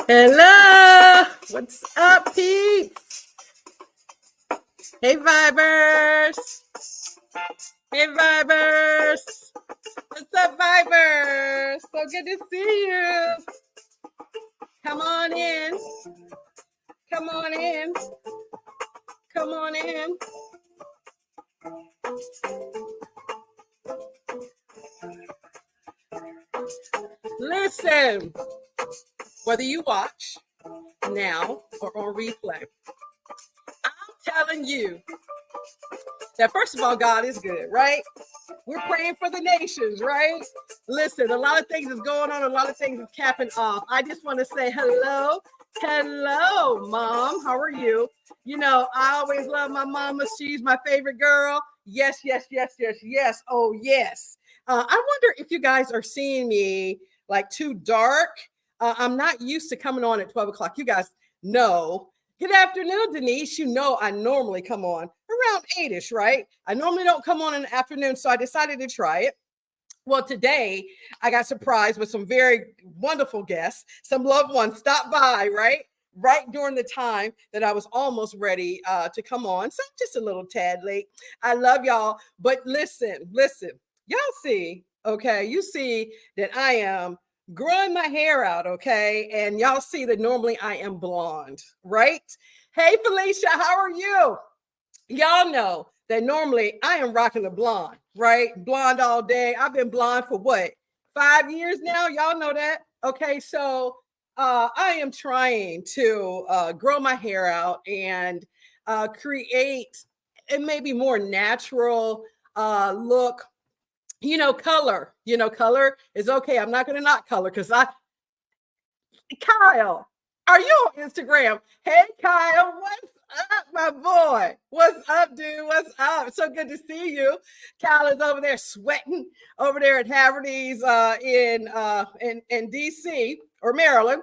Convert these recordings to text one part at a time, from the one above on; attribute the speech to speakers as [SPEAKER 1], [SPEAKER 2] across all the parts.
[SPEAKER 1] Hello, what's up, peeps? Hey, Vibers. Hey, Vibers. What's up, Vibers? So good to see you. Come on in. Come on in. Come on in. Listen, whether you watch now or on replay, I'm telling you that first of all, God is good, right? We're praying for the nations, right? Listen, a lot of things is going on, a lot of things is capping off. I just want to say hello. Hello, Mom. How are you? You know, I always love my mama. She's my favorite girl. Yes, yes, yes, yes, yes. Oh, yes. I wonder if you guys are seeing me like too dark. I'm not used to coming on at 12 o'clock. You guys know. Good afternoon, Denise. You know I normally come on around 8-ish, right? I normally don't come on in the afternoon, so I decided to try it. Well, today I got surprised with some very wonderful guests. Some loved ones stopped by, right? Right during the time that I was almost ready to come on. So I'm just a little tad late. I love y'all. But listen, y'all see, okay, you see that I am growing my hair out, okay? And y'all see that normally I am blonde, right? Hey, Felicia, how are you? Y'all know that normally I am rocking a blonde, right? Blonde all day. I've been blonde for what, 5 years now? Y'all know that. Okay, so I am trying to grow my hair out and create a maybe more natural look. Color. Color is okay. I'm not going to not color because Kyle, are you on Instagram? Hey, Kyle, what's up, my boy? What's up, dude? What's up? So good to see you. Kyle is over there sweating over there at Haverty's in DC or Maryland.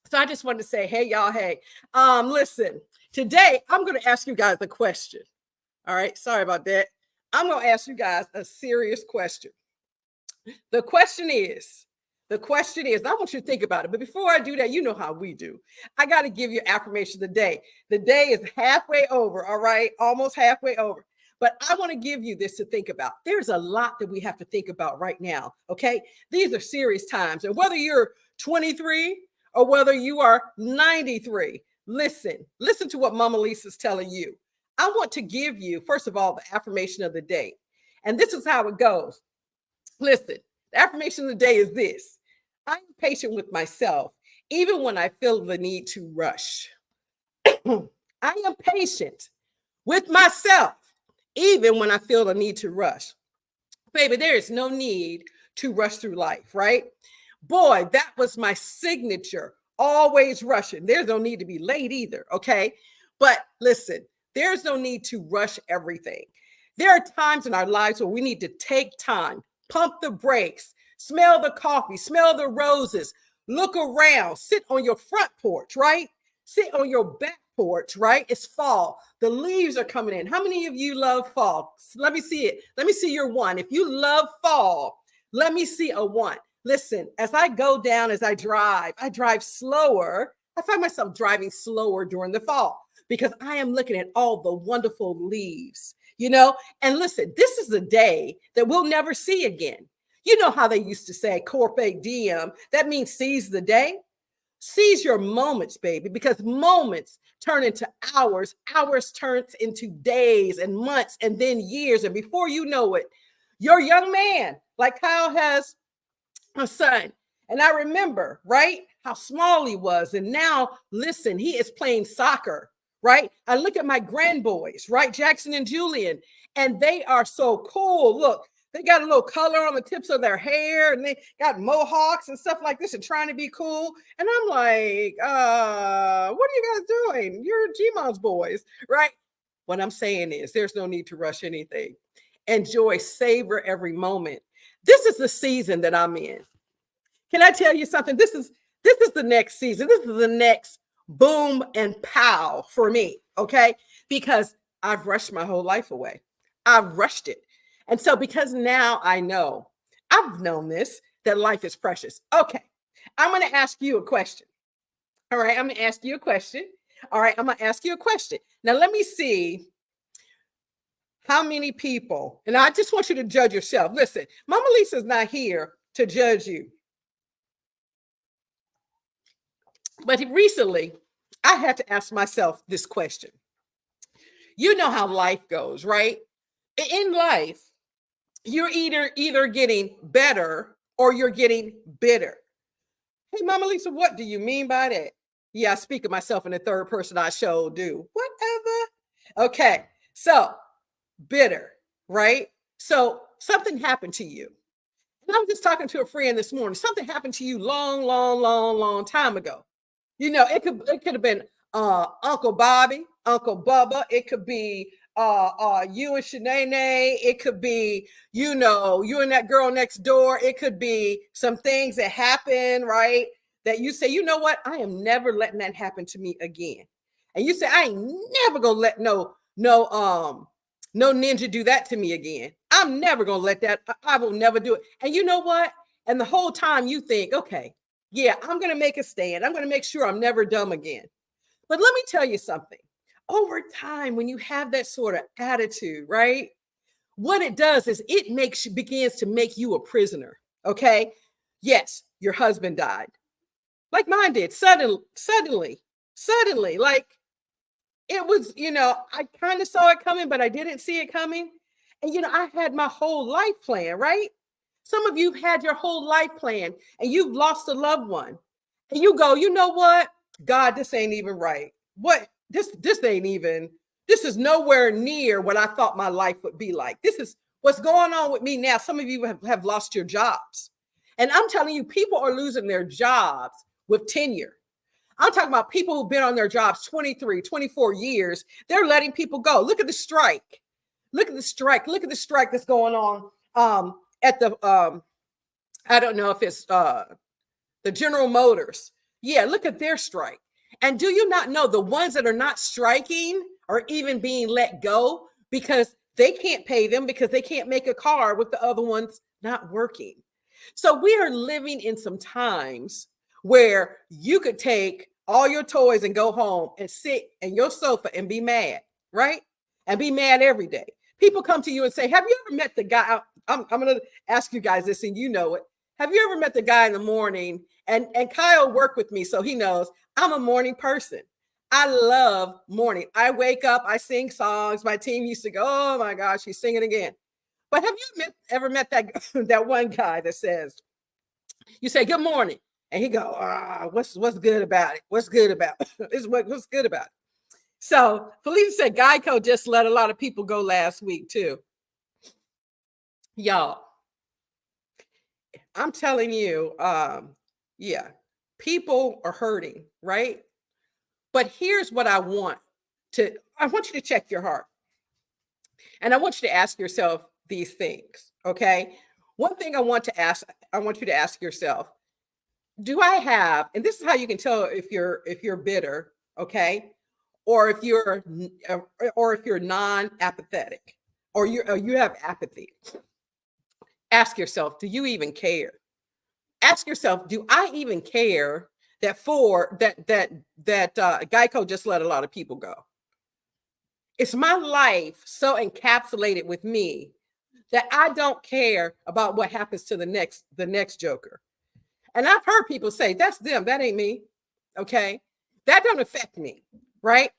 [SPEAKER 1] So I just wanted to say, hey, y'all, hey. Listen, today I'm going to ask you guys a question. All right, sorry about that. I'm going to ask you guys a serious question. The question is, I want you to think about it. But before I do that, you know how we do. I got to give you affirmation of the day. The day is halfway over, all right? Almost halfway over. But I want to give you this to think about. There's a lot that we have to think about right now, okay? These are serious times. And whether you're 23 or whether you are 93, listen to what Mama Lisa's telling you. I want to give you, first of all, the affirmation of the day. And this is how it goes. Listen, the affirmation of the day is this: I'm patient with myself, even when I feel the need to rush. I am patient with myself, even when I feel the need to rush. Baby, there is no need to rush through life, right? Boy, that was my signature. Always rushing. There's no need to be late either, okay? But listen, there's no need to rush everything. There are times in our lives where we need to take time, pump the brakes, smell the coffee, smell the roses, look around, sit on your front porch, right? Sit on your back porch, right? It's fall. The leaves are coming in. How many of you love fall? Let me see it. Let me see your one. If you love fall, let me see a one. Listen, as I go down, as I drive slower. I find myself driving slower during the fall because I am looking at all the wonderful leaves, And listen, this is a day that we'll never see again. You know how they used to say carpe diem. That means seize the day. Seize your moments, baby, because moments turn into hours. Hours turns into days and months and then years. And before you know it, your young man, like Kyle has a son. And I remember, right, how small he was. And now, listen, he is playing soccer, right? I look at my grandboys, right, Jackson and Julian, and they are so cool. Look, they got a little color on the tips of their hair and they got mohawks and stuff like this and trying to be cool. And I'm like, what are you guys doing? You're G-Mom's boys, right? What I'm saying is there's no need to rush anything. Enjoy, savor every moment. This is the season that I'm in. Can I tell you something? This is the next season. This is the next boom and pow for me, okay? Because I've rushed my whole life away. I've rushed it. And so because now I know, I've known this, that life is precious. Okay, I'm going to ask you a question. All right, I'm going to ask you a question. All right, I'm going to ask you a question. Now, let me see how many people, and I just want you to judge yourself. Listen, Mama Lisa's not here to judge you. But recently, I had to ask myself this question. You know how life goes, right? In life, you're either getting better or you're getting bitter. Hey, Mama Lisa, what do you mean by that? Yeah, I speak of myself in the third person. I sure do. Whatever. Okay, so bitter, right? So something happened to you. And I was just talking to a friend this morning. Something happened to you long time ago. You know, it could have been Uncle Bobby, Uncle Bubba. It could be you and Shanae. It could be, you know, you and that girl next door. It could be some things that happen, right? That you say, you know what? I am never letting that happen to me again. And you say, I ain't never gonna let no ninja do that to me again. I'm never gonna let that. I will never do it. And you know what? And the whole time you think, okay, yeah, I'm going to make a stand. I'm going to make sure I'm never dumb again. But let me tell you something. Over time, when you have that sort of attitude, right? What it does is begins to make you a prisoner. Okay. Yes, your husband died. Like mine did. Suddenly, like it was, you know, I kind of saw it coming, but I didn't see it coming. And, you know, I had my whole life plan, right? Some of you have had your whole life plan and you've lost a loved one. And you go, you know what? God, this ain't even right. What? This ain't even, this is nowhere near what I thought my life would be like. This is what's going on with me now. Some of you have lost your jobs. And I'm telling you, people are losing their jobs with tenure. I'm talking about people who've been on their jobs 23, 24 years. They're letting people go. Look at the strike. Look at the strike. Look at the strike that's going on at the I don't know if it's the General Motors. Yeah, look at their strike. And do you not know the ones that are not striking are even being let go because they can't pay them because they can't make a car with the other ones not working. So we are living in some times where you could take all your toys and go home and sit in your sofa and be mad, right? And be mad every day. People come to you and say, have you ever met the guy? I'm going to ask you guys this and you know it. Have you ever met the guy in the morning? And Kyle worked with me, so he knows I'm a morning person. I love morning. I wake up, I sing songs. My team used to go, oh my gosh, she's singing again. But have you ever met that one guy that says, you say, good morning. And he go, what's good about it? What's good about it? What's good about it? So Felicia said Geico just let a lot of people go last week too. Y'all, I'm telling you, yeah, people are hurting, right? But here's what I want you to check your heart. And I want you to ask yourself these things, okay? One thing I want you to ask yourself, do I have, and this is how you can tell if you're bitter, okay? Or if you're non-apathetic or you have apathy. Ask yourself, do you even care? Ask yourself, do I even care that Geico just let a lot of people go? Is my life so encapsulated with me that I don't care about what happens to the next joker? And I've heard people say, that's them, that ain't me. Okay. That don't affect me, right?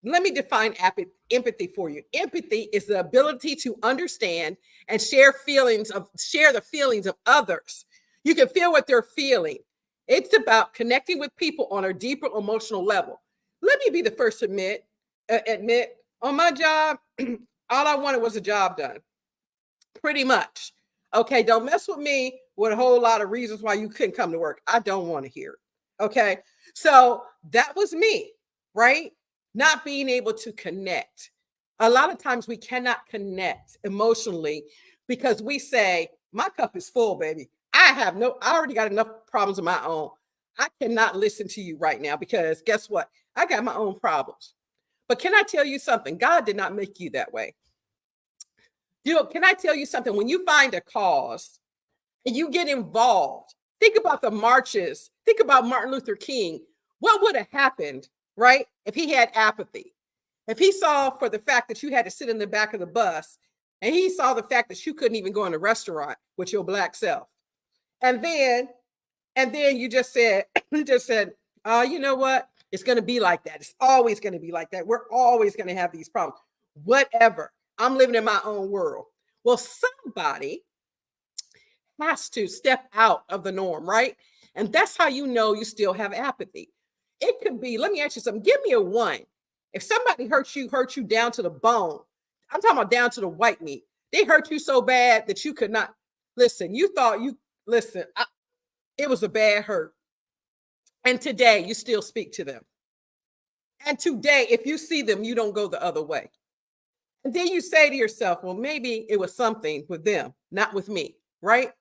[SPEAKER 1] Let me define empathy for you. Empathy is the ability to understand and share the feelings of others. You can feel what they're feeling. It's about connecting with people on a deeper emotional level. Let me be the first to admit on my job, all I wanted was a job done. Pretty much. Okay, don't mess with me with a whole lot of reasons why you couldn't come to work. I don't want to hear it. Okay, so that was me, right? Not being able to connect. A lot of times we cannot connect emotionally because we say, my cup is full, baby. I already got enough problems of my own. I cannot listen to you right now because guess what? I got my own problems. But can I tell you something? God did not make you that way. Can I tell you something? When you find a cause and you get involved, think about the marches. Think about Martin Luther King. What would have happened, right, if he had apathy? If he saw for the fact that you had to sit in the back of the bus and he saw the fact that you couldn't even go in a restaurant with your black self. And then you just said, you just said, oh, you know what? It's going to be like that. It's always going to be like that. We're always going to have these problems. Whatever. I'm living in my own world. Well, somebody has to step out of the norm, right? And that's how you know you still have apathy. It could be, let me ask you something. Give me a one. If somebody hurt you down to the bone, I'm talking about down to the white meat. They hurt you so bad that you could not listen. You thought you listen. It was a bad hurt. And today you still speak to them. And today, if you see them, you don't go the other way. And then you say to yourself, well, maybe it was something with them, not with me, right?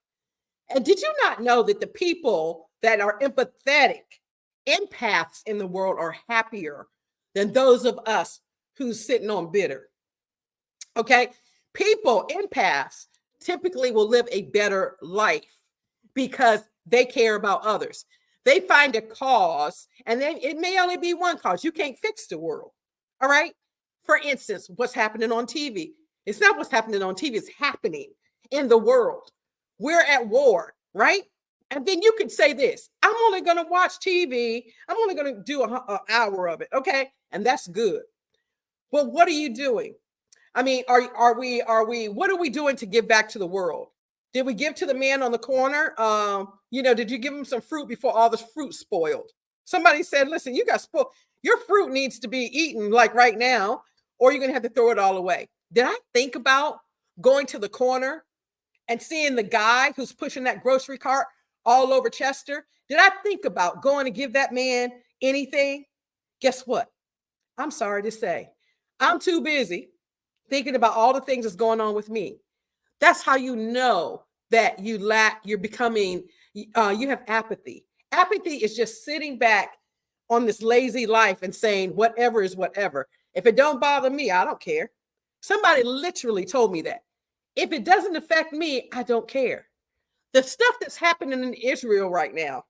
[SPEAKER 1] And did you not know that the people that are empathetic, empaths in the world are happier than those of us who's sitting on bitter? Okay. People, empaths, typically will live a better life because they care about others. They find a cause, and then it may only be one cause. You can't fix the world. All right. For instance, what's happening on TV? It's not what's happening on TV, it's happening in the world. We're at war, right? And then you could say this, I'm only going to watch TV. I'm only going to do an hour of it. Okay. And that's good. But what are you doing? I mean, what are we doing to give back to the world? Did we give to the man on the corner? Did you give him some fruit before all the fruit spoiled? Somebody said, listen, you got spoiled. Your fruit needs to be eaten like right now, or you're going to have to throw it all away. Did I think about going to the corner and seeing the guy who's pushing that grocery cart all over Chester? Did I think about going to give that man anything? Guess what? I'm sorry to say, I'm too busy thinking about all the things that's going on with me. That's how you know that you're becoming, you have apathy. Apathy is just sitting back on this lazy life and saying, whatever is whatever. If it don't bother me, I don't care. Somebody literally told me that. If it doesn't affect me, I don't care. The stuff that's happening in Israel right now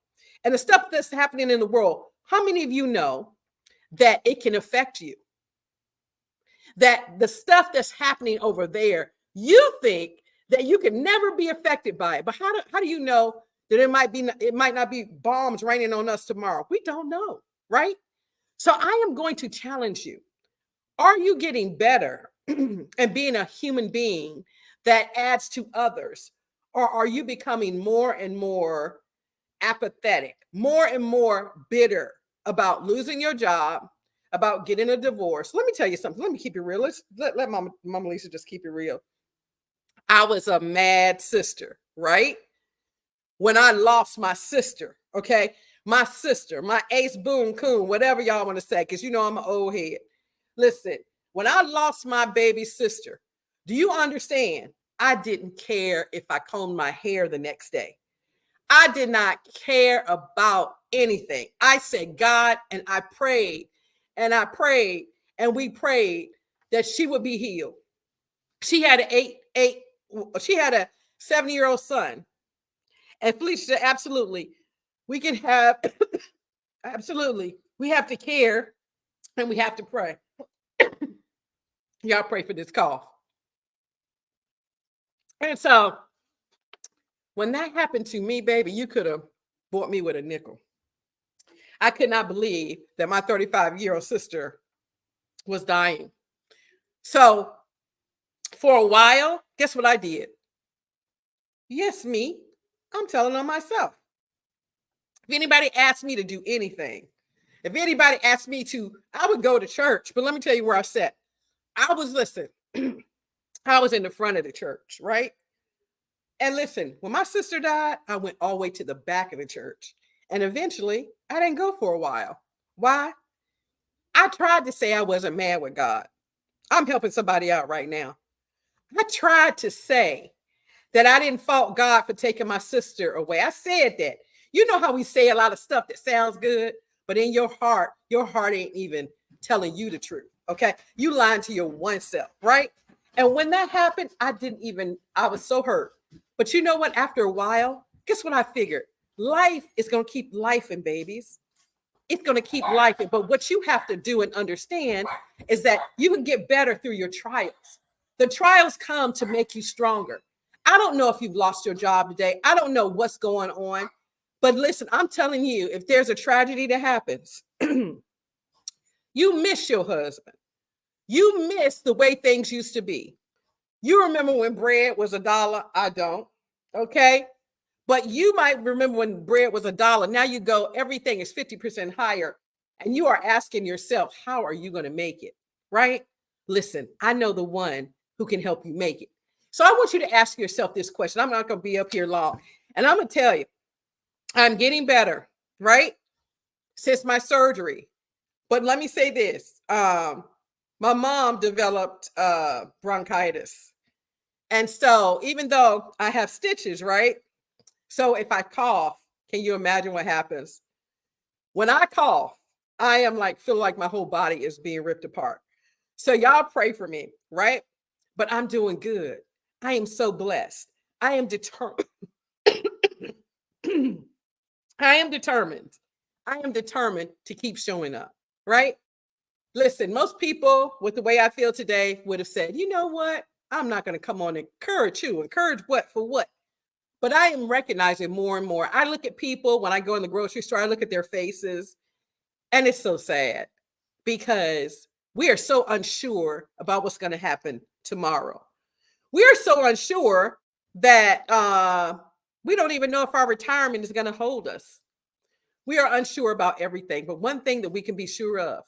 [SPEAKER 1] and the stuff that's happening in the world, how many of you know that it can affect you? That the stuff that's happening over there, you think that you can never be affected by it. But how do you know that it might not be bombs raining on us tomorrow? We don't know, right? So I am going to challenge you. Are you getting better and being a human being that adds to others? Or are you becoming more and more apathetic, more and more bitter about losing your job, about getting a divorce? Let me tell you something. Let me keep it real. Let Mama Lisa just keep it real. I was a mad sister, right? When I lost my sister, okay? My sister, my ace boon coon, whatever y'all want to say, because you know I'm an old head. Listen, when I lost my baby sister, do you understand? I didn't care if I combed my hair the next day. I did not care about anything. I said, God, and I prayed and I prayed and we prayed that she would be healed. She had she had a 7-year-old son. And Felicia said, absolutely, we can have, absolutely, we have to care and we have to pray. Y'all pray for this cough. And so when that happened to me, baby, you could have bought me with a nickel. I could not believe that my 35-year-old sister was dying. So for a while, guess what I did? Yes, me. I'm telling on myself. If anybody asked me to do anything, if anybody asked me to, I would go to church. But let me tell you where I sat. I was, listen, I was in the front of the church, right? And listen, when my sister died, I went all the way to the back of the church. And eventually, I didn't go for a while. Why? I tried to say I wasn't mad with God. I'm helping somebody out right now. I tried to say that I didn't fault God for taking my sister away. I said that. You know how we say a lot of stuff that sounds good, but in your heart ain't even telling you the truth. Okay. You lying to your one self, right? And when that happened, I was so hurt. But you know what? After a while, guess what I figured? Life is going to keep life in babies. it's going to keep life. But what you have to do and understand is that you can get better through your trials. The trials come to make you stronger. I don't know if you've lost your job today. I don't know what's going on. But listen, I'm telling you, if there's a tragedy that happens, you miss your husband. You miss the way things used to be. You remember when bread was $1? I don't. Okay. But you might remember when bread was $1. Now you go, everything is 50% higher. And you are asking yourself, how are you going to make it? Right? Listen, I know the one who can help you make it. So I want you to ask yourself this question. I'm not going to be up here long. And I'm going to tell you, I'm getting better, right? Since my surgery. But let me say this. My mom developed bronchitis. And so even though I have stitches, right? So if I cough, can you imagine what happens? When I cough, I am like, feel like my whole body is being ripped apart. So y'all pray for me, right? But I'm doing good. I am so blessed. I am determined. I am determined. I am determined to keep showing up, right? Listen, most people with the way I feel today would have said, you know what? I'm not going to come on and encourage you. Encourage what for what? But I am recognizing more and more. I look at people when I go in the grocery store, I look at their faces, and it's so sad because we are so unsure about what's going to happen tomorrow. We are so unsure that we don't even know if our retirement is going to hold us. We are unsure about everything. But one thing that we can be sure of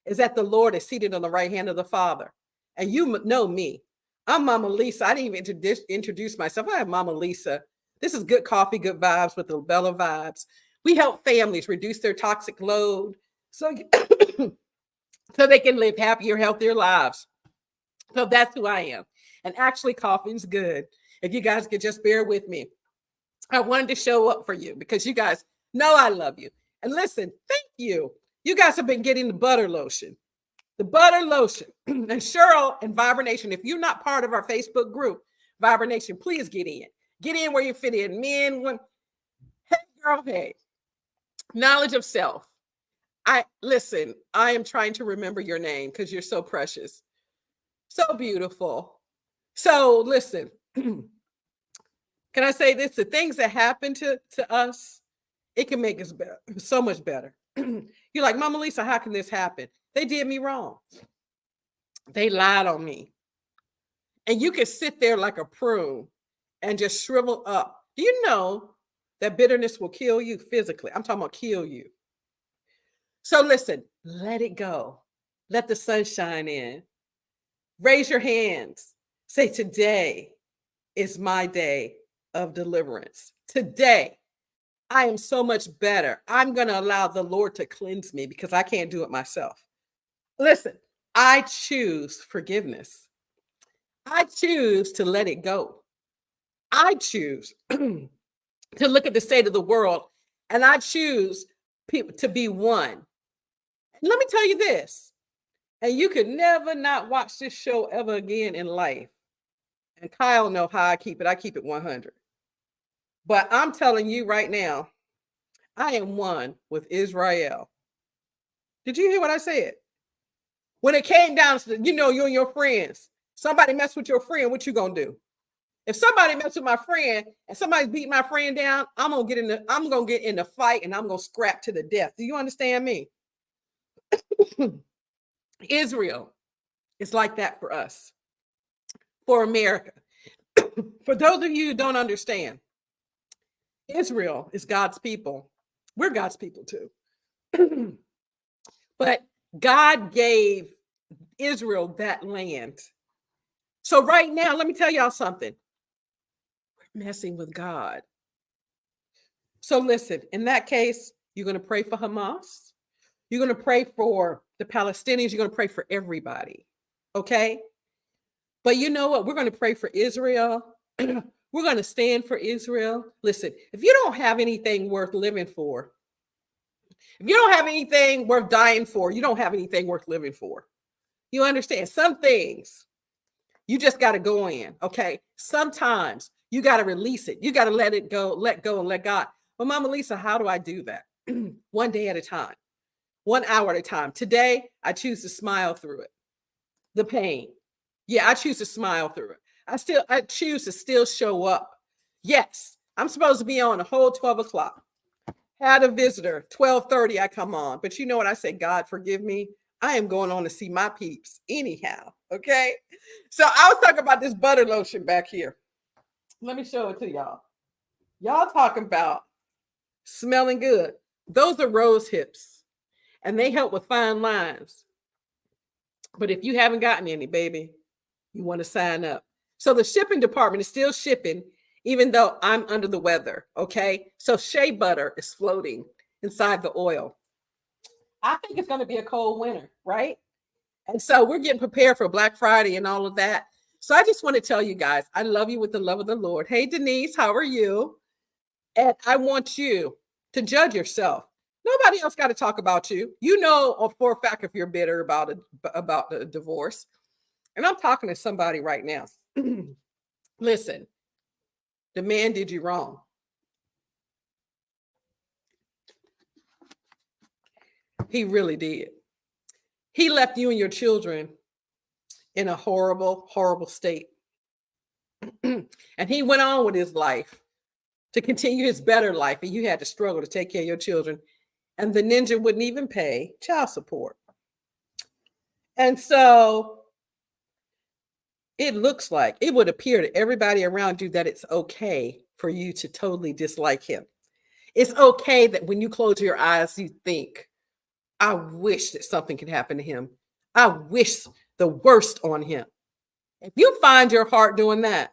[SPEAKER 1] is that the Lord is seated on the right hand of the Father. And you know me. I'm Mama Lisa. I didn't even introduce myself. I am Mama Lisa. This is Good Coffee, Good Vibes with the Bella Vibes. We help families reduce their toxic load so they can live happier, healthier lives. So that's who I am. And actually, coffee's good. If you guys could just bear with me. I wanted to show up for you because you guys know I love you. And listen, thank you. You guys have been getting the butter lotion. The butter lotion. And Cheryl and Vibration, if you're not part of our Facebook group, Vibration, please get in. Get in where you fit in. Men, women. Hey, girl, hey. Knowledge of self. I am trying to remember your name because you're so precious. So beautiful. So listen, can I say this? The things that happen to us, it can make us better, so much better. You're like, Mama Lisa, how can this happen? They did me wrong. They lied on me. And you can sit there like a prune and just shrivel up. Do you know that bitterness will kill you physically? I'm talking about kill you. So listen, let it go. Let the sun shine in. Raise your hands. Say, today is my day of deliverance. Today, I am so much better. I'm going to allow the Lord to cleanse me because I can't do it myself. Listen, I choose forgiveness. I choose to let it go. I choose to look at the state of the world, and I choose people to be one. And let me tell you this, and you could never not watch this show ever again in life. And Kyle know how I keep it. I keep it 100. But I'm telling you right now, I am one with Israel. Did you hear what I said? When it came down to, you and your friends, somebody mess with your friend, what you gonna do? If somebody mess with my friend and somebody's beating my friend down, I'm gonna get in the fight and I'm gonna scrap to the death. Do you understand me? Israel is like that for us, for America. For those of you who don't understand, Israel is God's people. We're God's people too. But God gave Israel that land. So right now, let me tell y'all something. We're messing with God. So listen, in that case, you're going to pray for Hamas. You're going to pray for the Palestinians. You're going to pray for everybody. Okay? But you know what? We're going to pray for Israel. We're going to stand for Israel. Listen, if you don't have anything worth living for, if you don't have anything worth dying for, you don't have anything worth living for. You understand? Some things you just got to go in. Okay? Sometimes you got to release it. You got to let it go, and let God. Well, Mama Lisa, how do I do that? one day at a time, 1 hour at a time. Today, I choose to smile through it. The pain. Yeah, I choose to smile through it. I choose to still show up. Yes, I'm supposed to be on the whole 12 o'clock. Had a visitor, 12:30, I come on. But you know what? I say, God, forgive me. I am going on to see my peeps anyhow. Okay. So I was talking about this butter lotion back here. Let me show it to y'all. Y'all talking about smelling good. Those are rose hips, and they help with fine lines. But if you haven't gotten any, baby, you want to sign up. So the shipping department is still shipping, even though I'm under the weather. Okay. So shea butter is floating inside the oil. I think it's going to be a cold winter, right? And so we're getting prepared for Black Friday and all of that. So I just want to tell you guys, I love you with the love of the Lord. Hey, Denise, how are you? And I want you to judge yourself. Nobody else got to talk about you. You know for a fact if you're bitter about the divorce. And I'm talking to somebody right now. Listen, the man did you wrong. He really did. He left you and your children in a horrible, horrible state. And he went on with his life to continue his better life. And you had to struggle to take care of your children. And the ninja wouldn't even pay child support. And so it looks like it would appear to everybody around you that it's okay for you to totally dislike him. It's okay that when you close your eyes, you think, I wish that something could happen to him. I wish the worst on him. If you find your heart doing that,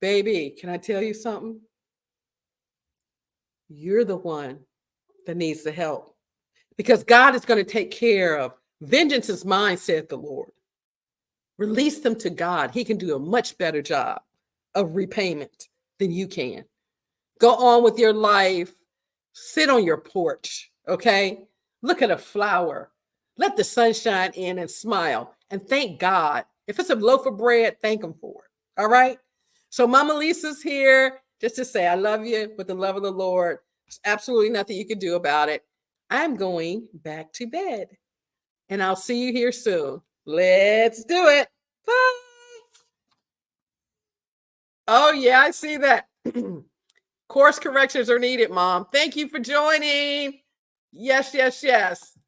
[SPEAKER 1] baby, can I tell you something? You're the one that needs the help, because God is going to take care of vengeance is mine, said the Lord. Release them to God. He can do a much better job of repayment than you can. Go on with your life. Sit on your porch, okay? Look at a flower. Let the sun shine in and smile and thank God. If it's a loaf of bread, thank him for it, all right? So Mama Lisa's here just to say I love you with the love of the Lord. There's absolutely nothing you can do about it. I'm going back to bed, and I'll see you here soon. Let's do it. Bye. Oh, yeah, I see that. Course corrections are needed, Mom. Thank you for joining. Yes, yes, yes.